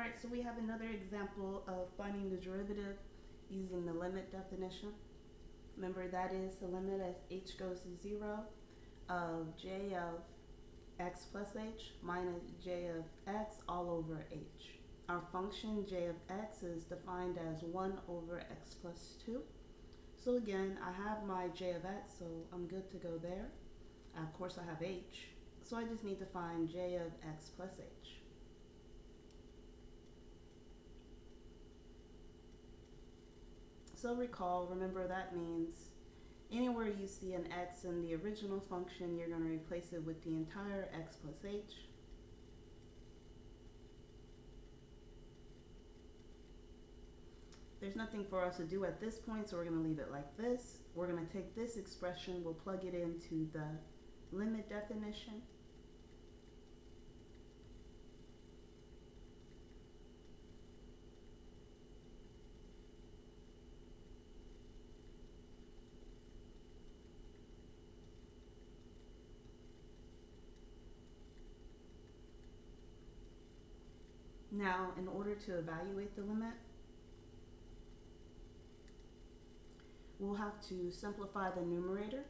Alright, so we have another example of finding the derivative using the limit definition. Remember, that is the limit as h goes to 0 of j of x plus h minus j of x all over h. Our function j of x is defined as 1 over x plus 2. So again, I have my j of x, so I'm good to go there. Of course, I have h, so I just need to find j of x plus h. So remember that means anywhere you see an x in the original function, you're going to replace it with the entire x plus h. There's nothing for us to do at this point, so we're going to leave it like this. We're going to take this expression, we'll plug it into the limit definition. Now, in order to evaluate the limit, we'll have to simplify the numerator.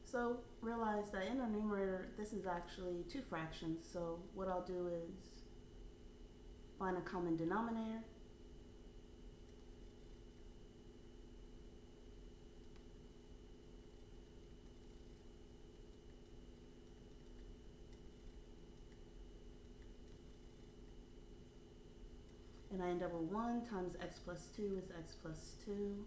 So realize that in our numerator, this is actually two fractions. So what I'll do is find a common denominator. And I end up with 1 times x plus 2 is x plus 2.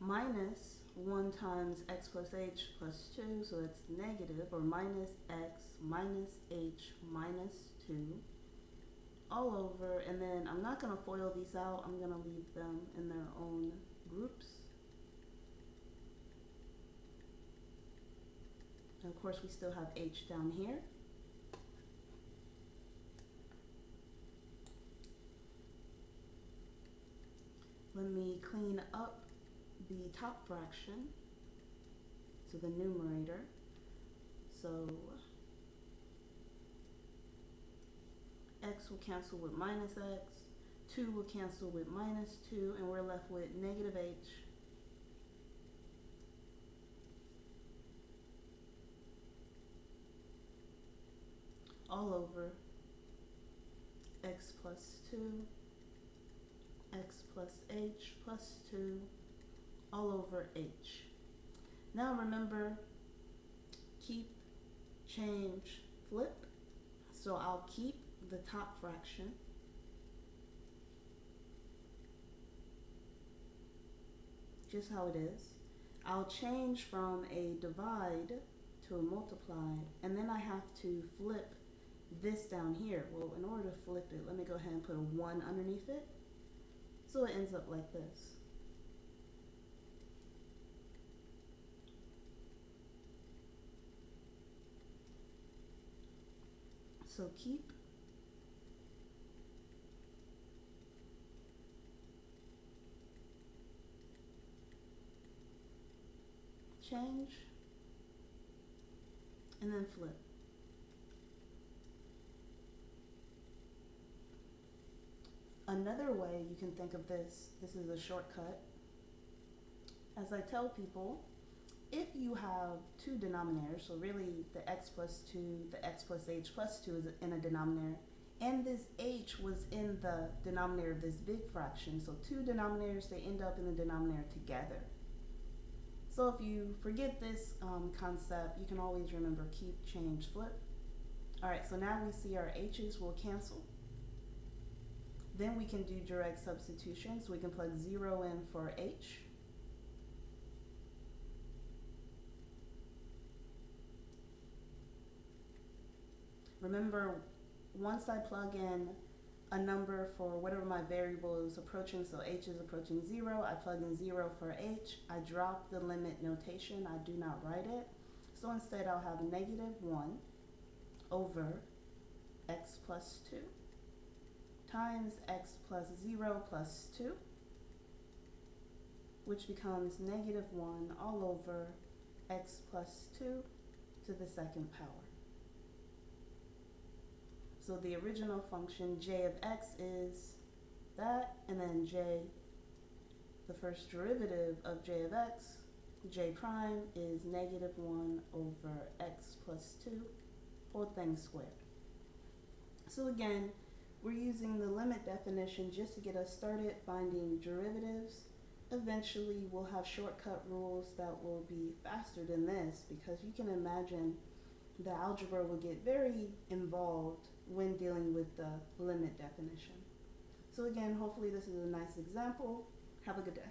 Minus 1 times x plus h plus 2, so that's negative, or minus x minus h minus 2, all over, and then I'm not going to FOIL these out, I'm going to leave them in their own groups. And of course, we still have h down here. Let me clean up the top fraction, so the numerator. So x will cancel with minus x, 2 will cancel with minus 2, and we're left with negative h all over x plus 2, x plus h plus 2, all over h. Now remember, keep, change, flip. So I'll keep the top fraction. Just how it is. I'll change from a divide to a multiplied, and then I have to flip this down here. Well, in order to flip it, let me go ahead and put a 1 underneath it. So it ends up like this. So keep, change, and then flip. Another way you can think of this is a shortcut. As I tell people, if you have two denominators, so really the x plus 2, the x plus h plus 2 is in a denominator, and this h was in the denominator of this big fraction, so two denominators, they end up in the denominator together. So if you forget this concept, you can always remember keep, change, flip. Alright, so now we see our h's will cancel. Then we can do direct substitution, so we can plug 0 in for h. Remember, once I plug in a number for whatever my variable is approaching, so h is approaching 0, I plug in 0 for h, I drop the limit notation, I do not write it. So instead I'll have negative 1 over x plus 2 times x plus 0 plus 2, which becomes negative 1 all over x plus 2 to the second power. So the original function j of x is that, and then j, the first derivative of j of x, j prime, is negative 1 over x plus 2, whole thing squared. So again, we're using the limit definition just to get us started finding derivatives. Eventually, we'll have shortcut rules that will be faster than this, because you can imagine the algebra will get very involved when dealing with the limit definition. So again, hopefully this is a nice example. Have a good day.